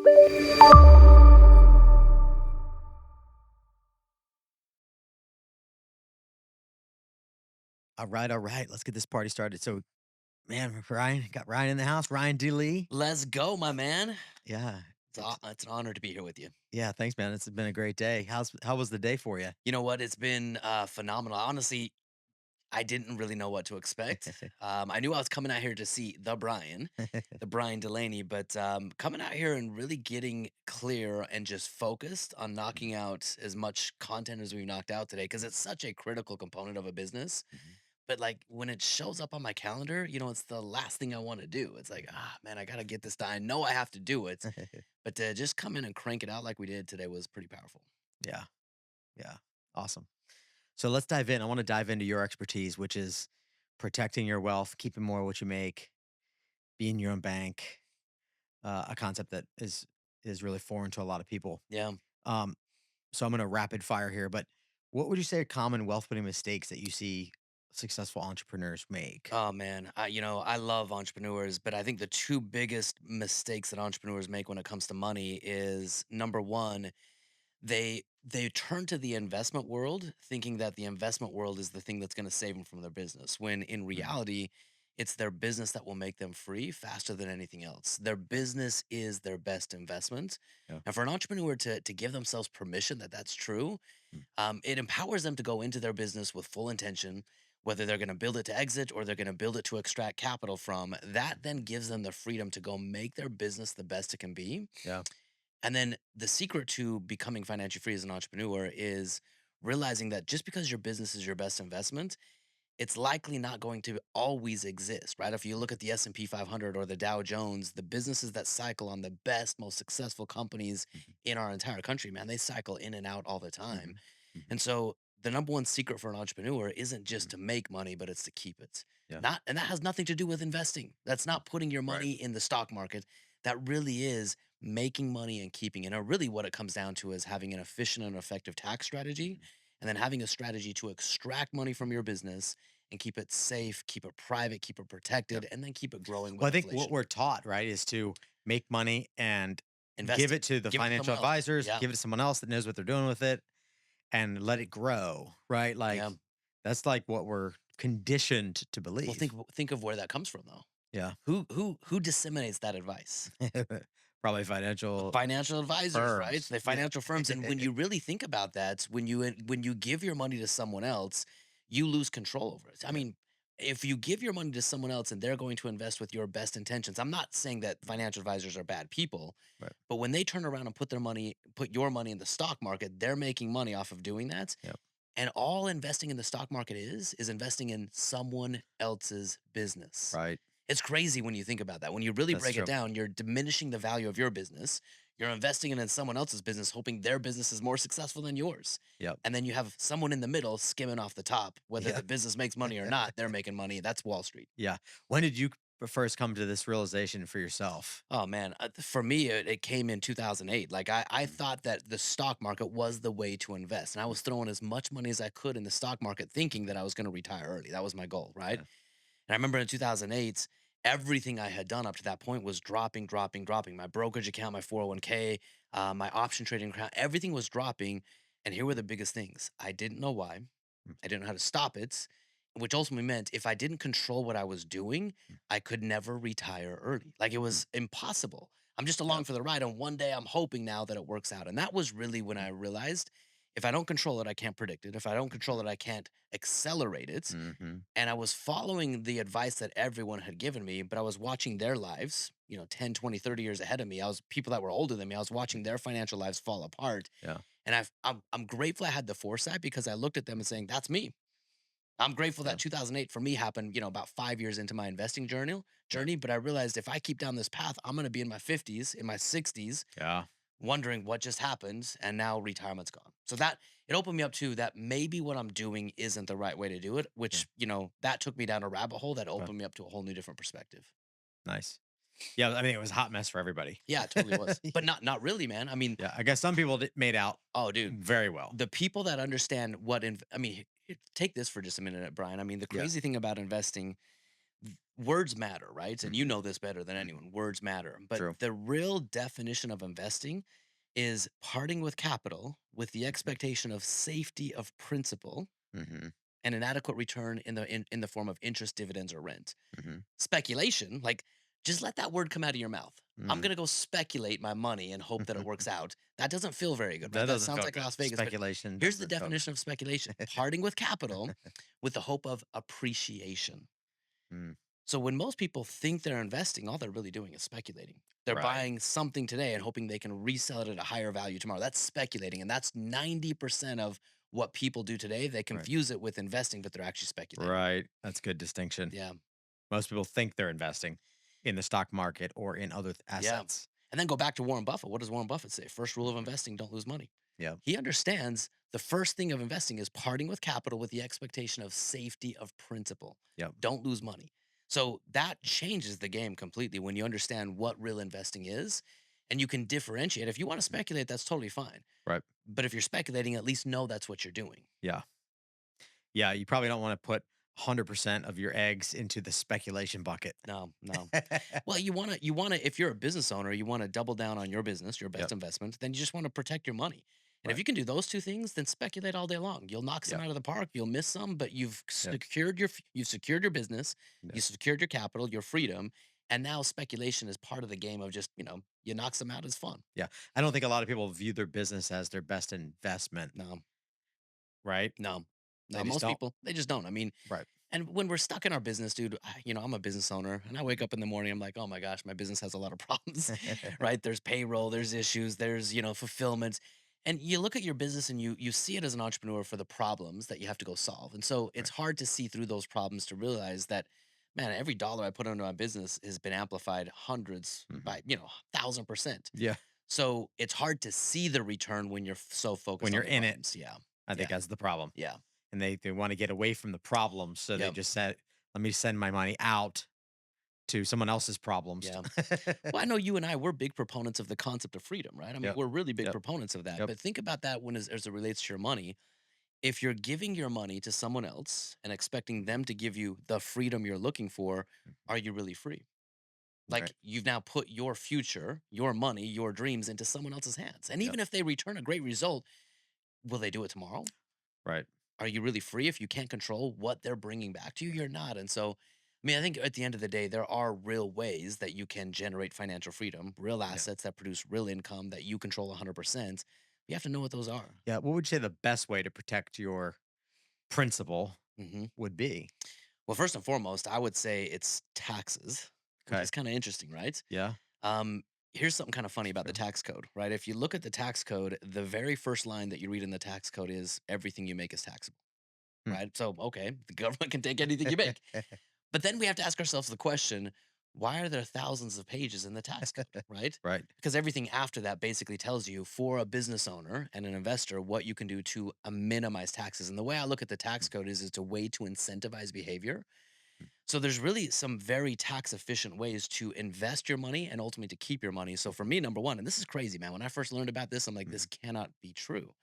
All right, all right. Let's get this party started. So, man, Ryan got Ryan in the house. Ryan D. Let's go, my man. Yeah, It's an honor to be here with you. yeah. Thanks, man. It's been a great day. How was the day for you? You know what? It's been phenomenal. Honestly, I didn't really know what to expect. I knew I was coming out here to see the Bryan Dulaney, but coming out here and really getting clear and just focused on knocking out as much content as we've knocked out today, because it's such a critical component of a business. Mhm. But like when it shows up on my calendar, it's the last thing I want to do. It's like, Mhm. man, I gotta get this done. I know I have to do it, but to just come in and crank it out like we did today was pretty powerful. Yeah, yeah. Awesome. So let's dive in. I want to dive into your expertise, which is protecting your wealth, keeping more of what you make, being your own bank. A concept that is really foreign to a lot of people. Yeah. Um, so I'm going to rapid fire here, but what would you say are common wealth building mistakes that you see successful entrepreneurs make? Oh man, I love entrepreneurs, but I think the two biggest mistakes that entrepreneurs make when it comes to money is number one, they turn to the investment world thinking that the investment world is the thing that's going to save them from their business, when in Mm, reality, it's their business that will make them free faster than anything else. Their yeah, business is their best investment. yeah, And for an entrepreneur to give themselves permission that that's true, mm, it empowers them to go into their business with full intention, whether they're going to build it to exit or they're going to build it to extract capital from. That then gives them the freedom to go make their business the best it can be. yeah, And then the secret to becoming financially free as an entrepreneur is realizing that just because your business is your best investment, it's likely not going to always exist, right? If you look at the S&P 500 or the Dow Jones, the businesses that cycle on the best, most successful companies mhm, in our entire country, man, they cycle in and out all the time. mhm, mhm, And so the number one secret for an entrepreneur isn't just mhm, to make money, but it's to keep it. yeah, Not and that has nothing to do with investing. That's mm, not putting your right, money in the stock market. That really is making money and keeping it. And really what it comes down to is having an efficient and effective tax strategy, mhm, and then having a strategy to extract money from your business and keep it safe, keep it private, keep it yeah. protected, and then keep it growing Well, with I think what inflation. we're taught, right, is to make money and give Invest it. it to the Give it to financial someone else. advisors, Yeah. give it to someone else that knows what they're doing with it, and let it grow, right? Yeah. Like that's like what we're conditioned to Well, believe. think of where that comes from though. Yeah. Who disseminates that advice? Probably financial Financial advisors, right? firms. The Yeah. financial firms. And when you really think about that, when you give your money to someone else, you lose control over it. I Yeah. mean, if you give your money to someone else and they're going to invest with your best intentions, I'm not saying that Mm, financial advisors are bad people, right. but when they turn around and put your money in the stock market, they're making money off of doing that. Yep. And all investing in the stock market is investing in someone else's business. Right. It's crazy when you think about that. When you really That's break it true. down, you're diminishing the value of your business. You're investing in someone else's business, hoping their business is more successful than yours. Yep. And then you have someone in the middle skimming off the top. Whether Yeah. the business makes money or not, they're making money. That's Wall Street. Yeah. When did you first come to this realization for yourself? Oh man, for me, it came in 2008. Like I Mm, thought that the stock market was the way to invest, and I mm, was throwing as much money as I could in the stock market, thinking that I was going to retire early. That was my goal, right? yeah. And I remember in 2008, everything I had done up to that point was dropping, dropping, dropping. My brokerage account, my 401k, my option trading account, everything was dropping. And here were the biggest things. I didn't know why. Mm, I didn't know how to stop it, which ultimately meant if I didn't control what I was doing, mm, I could never retire early. Like it mm, was impossible. I'm just yeah. along for the ride. And one day I'm hoping now that it works out. And that was really when Mm, I realized if I don't control it, I can't predict it. If I don't control it, I can't accelerate it. mhm, And I was following the advice that everyone had given me, but I was watching their lives, 10, 20, 30 years ahead of me. I was people that were older than me. I was mm, watching their financial lives fall apart. yeah. And I'm grateful I had the foresight because I looked at them and saying, that's me. I'm grateful Yeah. that 2008 for me happened, about 5 years into my investing Yeah. journey. But I realized if I keep down this path, I'm going to be in my 50s, in my 60s, Yeah. wondering what just happened, and now retirement's gone. So that it opened me up to that maybe what I'm doing isn't the right way to do it, Yeah. which, that took me down a rabbit hole that Right. opened me up to a whole new different perspective. Nice. Yeah. I mean, it was a hot mess for everybody. Yeah, it totally was. But not really, man. I mean, Yeah. I guess some people made out oh dude, very well. the people that understand I mean, take this for just a minute, Brian. I mean, the Yeah. crazy thing about investing, words matter, right? And you Mhm, know this better than mhm. anyone. Words matter. But True. the real definition of investing is parting with capital with the Mhm, expectation of safety of principal mhm, and an adequate return in the form of interest, dividends, or rent. mhm, Speculation, like just let that word come out of your mouth. I'm mm. gonna go speculate my money and hope that it works out. That doesn't feel very good, right? That That doesn't sounds feel like good. Las Vegas, but Speculation here's the doesn't feel definition of speculation: good. parting with capital with the hope of appreciation. Mm, So when most people think they're investing, all they're really doing is speculating. They're right, buying something today and hoping they can resell it at a higher value tomorrow. That's speculating. And that's 90% of what people do today. They right, confuse it with investing, but they're actually speculating. right. That's good distinction. Yeah. Most people think they're investing in the stock market or in other Yeah. assets. And then go back to Warren Buffett. What does Warren Buffett say? First rule of Mhm. investing, don't lose money. Yep, He understands the first thing of investing is parting with capital with the expectation of safety of principal. yep, Don't lose money. So that changes the game completely when you understand what real investing is and you can differentiate. If you want to mm, speculate, that's totally fine. right. But if you're speculating, at least know that's what you're doing. Yeah. Yeah, you probably don't wanna put 100% of your eggs into the speculation bucket. No, no. Well, you wanna if you're a business owner, you wanna double down on your business, your best Yep, investment, then you just wanna protect your money. And if right. you can do those 2 things, then speculate all day long. You'll knock some Yep, out of the park, you'll miss some, but yep, you've secured your business, you yep. secured your capital, your freedom, and now speculation is part of the game of just, you knock some out, is fun. Yeah. I don't think a lot of people view their business as their best investment, No, right? no. They No, just most don't. people, they just don't. I mean, Right. and when we're stuck in our business, dude, I'm a business owner and I wake Mhm. up in the morning, I'm like, oh my gosh, my business has a lot of problems, right? There's payroll, there's issues, there's, fulfillment. And you look at your business and you see it as an entrepreneur for the problems that you have to go solve. And so it's Right. hard to see through those problems to realize that, man, every dollar I put into my business has been amplified hundreds Mhm. by, 1,000%. Yeah. So it's hard to see the return when you're so When focused you're on the in it, problems. Yeah. I think Yeah. that's the problem. Yeah. And they wanna get away from the problems, so they Yep. just said, "Let me send my money out to someone else's problems." Yeah. Well, I know you and I, we're big proponents of the concept of freedom, right? I mean, Yep. we're really big Yep. proponents of that. Yep. But think about that when as it relates to your money. If you're giving your money to someone else and expecting Mhm. them to give you the freedom you're looking for, Mhm. are you really free? Right. Like you've now put your future, your money, your dreams into someone else's hands. And Yep. even if they return a great result, will they do it tomorrow? Right. Are you really free if you can't control what they're bringing back to you? You're not. And so, I mean, I think at the end of the day, there are real ways that you can generate financial freedom, real Yeah. assets that produce real income that you control 100%. You have to know what those are. Yeah. What would you say the best way to protect your principal hmm would be? Well, first and foremost, I would say it's taxes, which Okay. is kind of interesting, right? Yeah. Um, Here's something kind of funny about the True. tax code, right? If you look at the tax code, the very first line that you read in the tax code is everything you make is taxable, Hmm. right? So, okay, the government can take anything you make. But then we have to ask ourselves the question, why are there thousands of pages in the tax code, right? Right. Because everything after that basically tells you for a business owner and an investor what you can do to minimize taxes. And the way I look at the tax Mm, code is it's a way to incentivize behavior. mm, So there's really some very tax efficient ways to invest your money and ultimately to keep your money. So for mhm, me, number one, and this is crazy, man. When I first learned about this, I'm like, this mhm, cannot be true.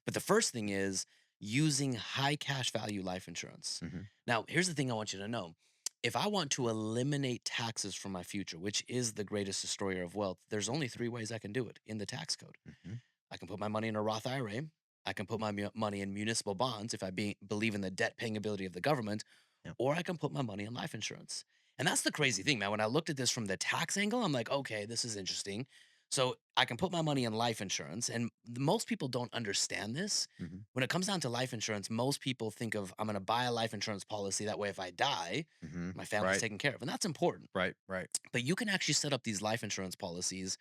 But the first thing mm, is using high cash value life insurance. mhm, Now, here's the thing I want you to know. If I want to eliminate taxes from my future, which is the greatest destroyer of wealth, there's only three ways I can do it in the tax code. mhm. I can put my money in a Roth IRA. I can put my money in municipal bonds if I believe in the debt paying ability of the government, Yeah. or I can put my money in life insurance. And that's the crazy Mhm, thing, man. When I looked at this from the tax angle, I'm like, okay, this is interesting. So I can put my money in life insurance. And most people don't understand this. mhm, When it comes down to life insurance, most people think of, I'm going to buy a life insurance policy. That way, if I die, mhm. my family's Right. taken care of. And that's important. Right. Right. But you can actually set up these life insurance policies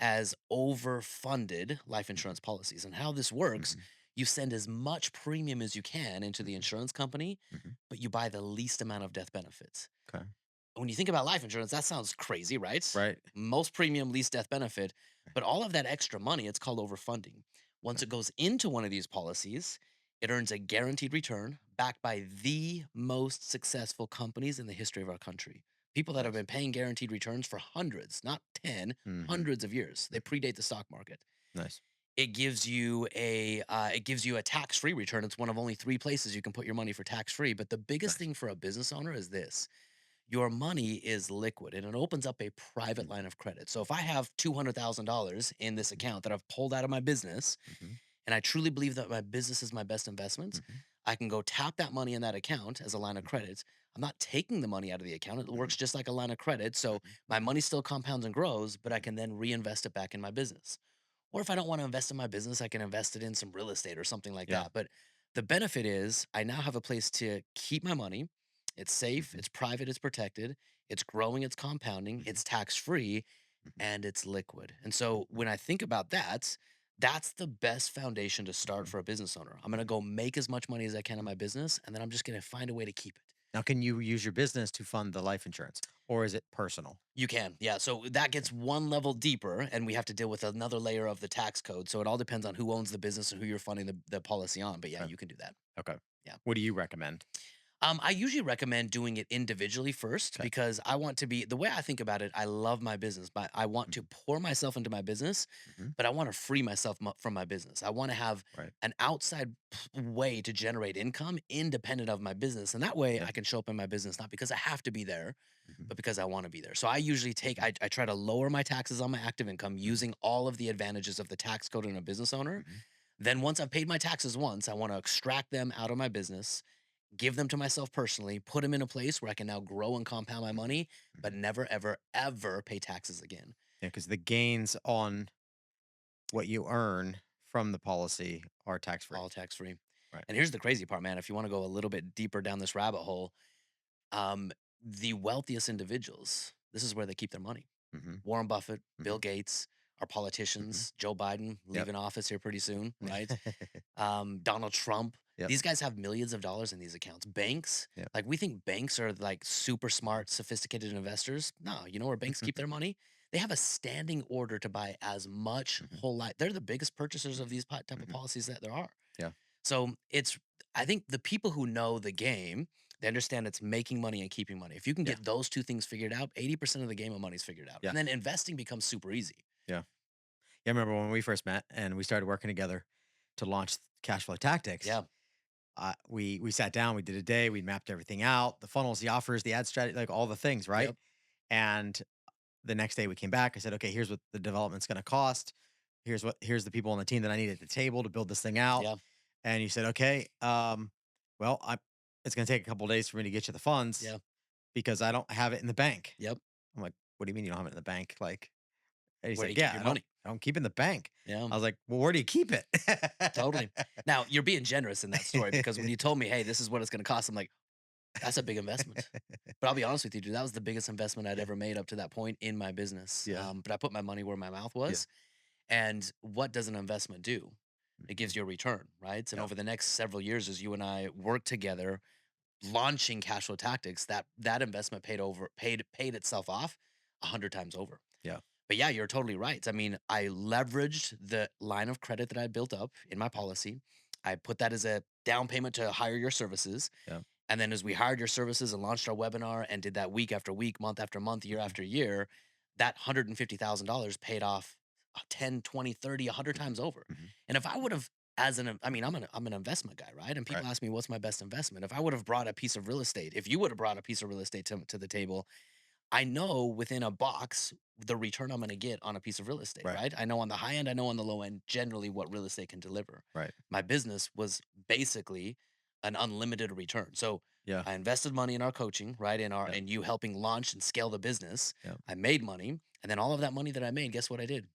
as overfunded life Mhm, insurance policies. And how this works, mhm, you send as much premium as you can into the mhm, insurance company, mhm. but you buy the least amount of death benefits. Okay. When you think about life insurance, that sounds crazy, right? Right. Most premium, least death benefit, Okay. but all of that extra money, it's called overfunding. Once Okay. it goes into one of these policies, it earns a guaranteed return backed by the most successful companies in the history of our country. People that have Nice. been paying guaranteed returns for hundreds, not 10, Mhm, hundreds of years. They mhm. predate the stock market. Nice. It gives you a tax-free return. It's one of only 3 places you can put your money for tax-free. But the biggest Nice. thing for a business owner is this: your money is liquid and it opens up a private Mhm, line of credit. So if I have $200,000 in this mhm, account that I've pulled out of my business mhm, and I truly believe that my business is my best investment, mhm, I can go tap that money in that account as a line of mhm, credit. I'm not taking the money out of the account. It mhm, works just like a line of credit. So mhm, my money still compounds and grows, but I mhm, can then reinvest it back in my business. Or if I don't want to invest in my business, I can invest it in some real estate or something like yeah, that. But the benefit is I now have a place to keep my money. It's safe, mhm, it's private, it's protected, it's growing, it's compounding, mhm, it's tax free, mhm, and it's liquid. And so mhm, when I think about that, that's the best foundation to start mhm, for a business owner. I'm going to mhm, go make as much money as I can in mhm. my business, and then I'm just going to find a way to keep it. Now, can you use your business to fund the life insurance, or is it personal? You can. Yeah. So that Okay, gets one level deeper, and we have to deal with another layer of the tax code. So it all depends on who owns the business and who you're funding the policy on. But yeah, okay, you can do that. okay. Yeah. What do you recommend? I usually recommend doing it individually first Okay. because I want to be the way I think about it. I love my business, but I want to Mhm, pour myself into my business, mhm, but I want to free myself from my business. I want to have right. an outside way to generate income independent of my business. And that way Yeah. I can show up in my business, not because I have to be there, Mhm, but because I want to be there. So I usually mhm, I try to lower my taxes on my active income mhm, using all of the advantages of the tax code in a business owner. mhm, Then once I've paid my taxes once, I want to extract them out of my business, give them to myself personally, put them in a place where I can now grow and compound my mhm, money, but mhm. never, ever, ever pay taxes again. Yeah, because the gains on what you earn from the policy are tax free. All tax free. Right. And here's the crazy part, man. If you want to go a little bit deeper down this rabbit hole, um, the wealthiest individuals, this is where they keep their money. Mhm, Warren Buffett, Bill mhm, Gates, our mhm. politicians, Joe Biden Yep. leaving office here pretty soon, right? Donald Trump. Yep. These guys have millions of dollars in these accounts. Banks, Yep. like we think banks are like super Mhm. smart, sophisticated investors. No, you know where banks keep their money? They have a standing order to buy as much Mhm, whole life. They're the biggest purchasers of mhm, these type of mhm. policies that there are. Yeah. So I think the people who know the game, they understand it's making money and keeping money. If you can Yeah. get those two things figured out, 80% of the game of money is figured out. Yeah. And then investing becomes super easy. Yeah. Yeah, I remember when we first met and we started working together to launch Cash Flow Tactics. Yeah. We sat down, we did a day, we mapped everything out, the funnels, the offers, the ad strategy, like all the things, right? Yep. And the next day we came back. I said, okay, here's what the development's going to cost. Here's the people on the team that I need at the table to build this thing out. Yeah. And you said, okay, well, it's going to take a couple days for me to get you the funds Yeah. because I don't have it in the bank. Yep. I'm like, what do you mean you don't have it in the bank? Like, and he Where do said, you keep yeah, your money? I don't keep it in the bank. Yeah. I was like, well, where do you keep it? Totally. Now, you're being generous in that story because when you told me, "Hey, this is what it's gonna cost," I'm like, "That's a big investment." But I'll be honest with you, dude, that was the biggest investment I'd ever made up to that point in my business. Yeah. But I put my money where my mouth Yeah. was. And what does an investment do? It Mhm. gives you a return, right? And Yeah. over the next several years, as you and I work together, launching cash flow tactics, that investment paid itself off 100 times over. Yeah. But yeah, you're totally right. I mean, I leveraged the line of credit that I built up in my policy. I put that as a down payment to hire your services. Yeah. And then as we hired your services and launched our webinar and did that week after week, month after month, year Mhm. after year, that $150,000 paid off 10, 20, 30, 100 Mhm. times over. Mhm. And if I would have I mean, I'm an investment guy, right? And Right. people ask me what's my best investment. If I would have brought a piece of real estate, if you would have brought a piece of real estate to the table, I know within a box the return I'm gonna get on a piece of real estate, Right. right? I know on the high end, I know on the low end, generally what real estate can deliver. Right. My business was basically an unlimited return. So Yeah. I invested money in our coaching, right? In our Yeah. and you helping launch and scale the business. Yeah. I made money. And then all of that money that I made, guess what I did?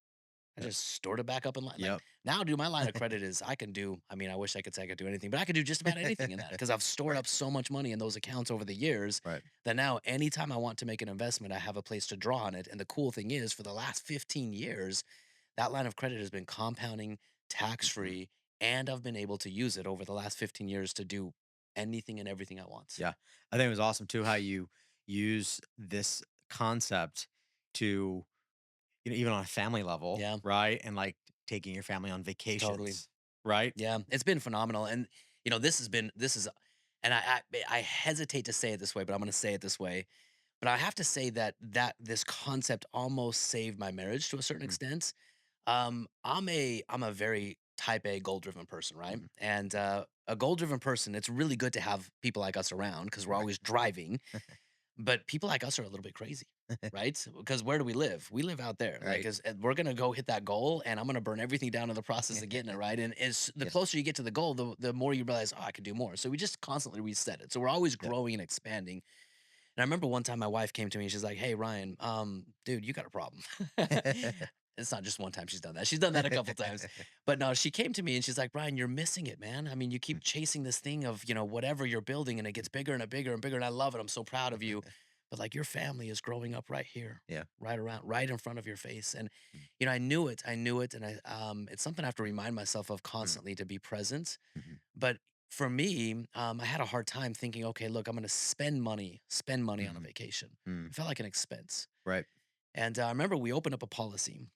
I Yeah. just stored it back up in line. Like Yep. now, dude, my line of credit is I can do. I mean, I wish I could say I could do anything, but I could do just about anything in that because I've stored Right. up so much money in those accounts over the years Right. that now, anytime I want to make an investment, I have a place to draw on it. And the cool thing is, for the last 15 years, that line of credit has been compounding, tax Mhm. free, and I've been able to use it over the last 15 years to do anything and everything I want. Yeah. I think it was awesome too how you use this concept to, even on a family level, Yeah, right? And like taking your family on totally. vacations, right? Yeah, it's been phenomenal, and this is, and I hesitate to say it this way, but I'm going to say it this way. But I have to say that this concept almost saved my marriage to a certain Mm, extent. I'm a very type A goal driven person, right? mhm. And a goal driven person, it's really good to have people like us around because we're Right. always driving. But people like us are a little bit crazy, right? Because where do we live? We live out there. Like, Right. we're gonna go hit that goal, and I'm gonna burn everything down in the process of getting it right. And as the Yep. closer you get to the goal, the more you realize, oh, I could do more. So we just constantly reset it. So we're always Yep. growing and expanding. And I remember one time my wife came to me and she's like, "Hey Ryan, dude, you got a problem." It's not just one time she's done that. She's done that a couple times. But no, she came to me and she's like, "Ryan, you're missing it, man. I mean, you keep chasing this thing of, whatever you're building and it gets bigger and bigger and bigger. And I love it. I'm so proud of you. But like your family is growing up right here, Yeah. right in front of your face." And Mm, I knew it. I knew it. And it's something I have to remind myself of mm, constantly to be present. mhm, But for me, I had a hard time thinking, okay, look, I'm going to spend money on a mhm, vacation. mm. It felt like an expense. Right. And I remember we opened up a policy,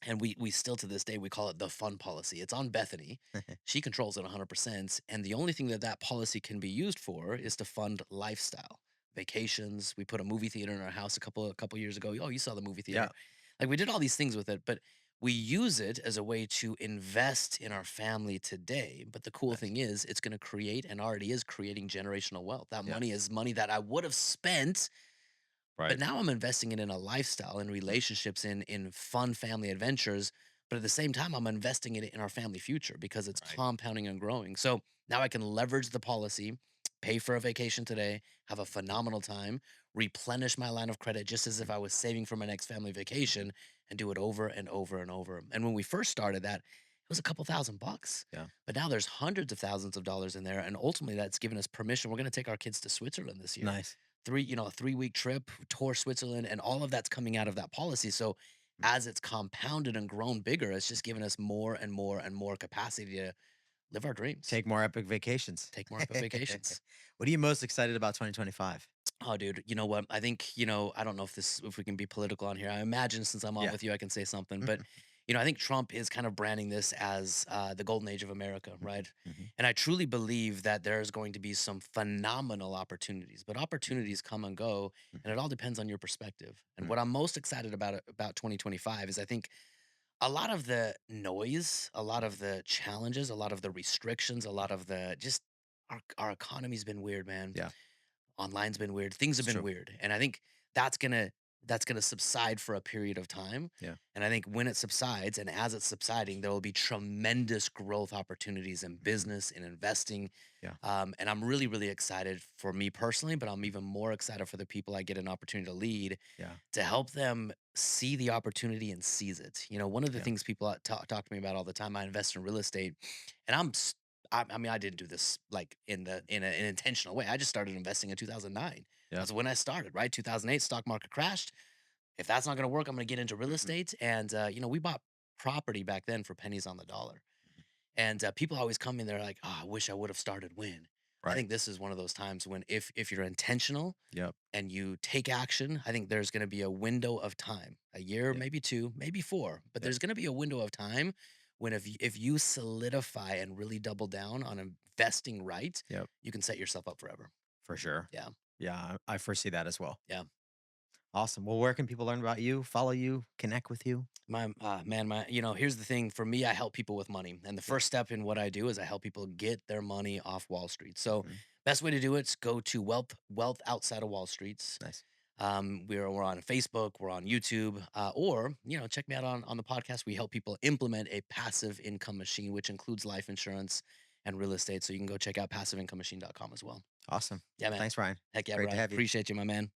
and we still to this day we call it the fun policy. It's on Bethany. She controls it 100%, and the only thing that that policy can be used for is to fund lifestyle, vacations. We put a movie theater in our house a couple years ago. Oh, you saw the movie Yeah. theater. Like we did all these things with it, but we use it as a way to invest in our family today. But the cool Nice. thing is it's going to create and already is creating generational wealth. That Yeah. money is money that I would have spent, but Right. now I'm investing it in a lifestyle, in Mm, relationships, in fun family adventures. But at the same time, I'm investing it in our family future because it's right. compounding and growing. So now I can leverage the policy, pay for a vacation today, have a phenomenal time, replenish my line of credit just as if Mhm, I was saving for my next family mhm. vacation, and do it over and over and over. And when we first started that, it was a couple $1,000s. Yeah. But now there's hundreds of thousands of dollars in there. And ultimately, that's given us permission. We're going to take our kids to Switzerland this year, Nice. a 3-week trip, tour Switzerland, and all of that's coming out of that policy. So Mm. as it's compounded and grown bigger, it's just given us more and more and more capacity to live our dreams, Take more epic vacations. take more epic vacations. What are you most excited about 2025? Oh, dude, you know what? I think, I don't know if we can be political on here. I imagine since I'm on Yeah. with you, I can say something. But, Mhm, I think Trump is kind of branding this as the golden age of America, mhm, right? mhm, And I truly believe that there's going to be some phenomenal opportunities, but mhm, opportunities come and go, and mhm, it all depends on your perspective. And mm. what I'm most excited about 2025 is I think a lot of the noise, a lot of the challenges, a lot of the restrictions, a lot of the just our economy's been weird, man. Yeah. Online's been weird. Things have It's been true. weird, and I think that's gonna that's gonna subside for a period of time. Yeah. And I think when it subsides, and as it's subsiding, there will be tremendous growth opportunities in Mhm. business and investing. Yeah. And I'm really, really excited for me personally, but I'm even more excited for the people I get an opportunity to lead Yeah. to help them see the opportunity and seize it. One of the Yeah. things people talk to me about all the time, I invest in real estate, and I mean, I didn't do this like in an intentional way. I just started investing in 2009. Yeah. That's when I started, right? 2008, stock market crashed. If that's not going to work, I'm going to get into real Mhm, estate. And we bought property back then for pennies on the dollar. mhm. And people always come in, they're like, "Oh, I wish I would have started when." I Right. think this is one of those times when if you're intentional Yep. and you take action, I think there's going to be a window of time, a year, Yep. maybe two, maybe four, but Yep. there's going to be a window of time when if you solidify and really double down on investing right, Yep. you can set yourself up forever. For sure. Yeah, Yeah. I foresee that as well. yeah. Awesome. Well, where can people learn about you, follow you, connect with you? My man, here's the thing. For me, I help people with money, and the Yeah. first step in what I do is I help people get their money off Wall Street. So, Mhm. best way to do it is go to Wealth Outside of Wall Streets. Nice. We're on Facebook, we're on YouTube, or check me out on the podcast. We help people implement a passive income machine, which includes life insurance and real estate. So you can go check out passiveincomemachine.com as well. Awesome. Yeah, Well, man. thanks, Ryan. Heck yeah, Great to Brian. have you. Appreciate you, my man.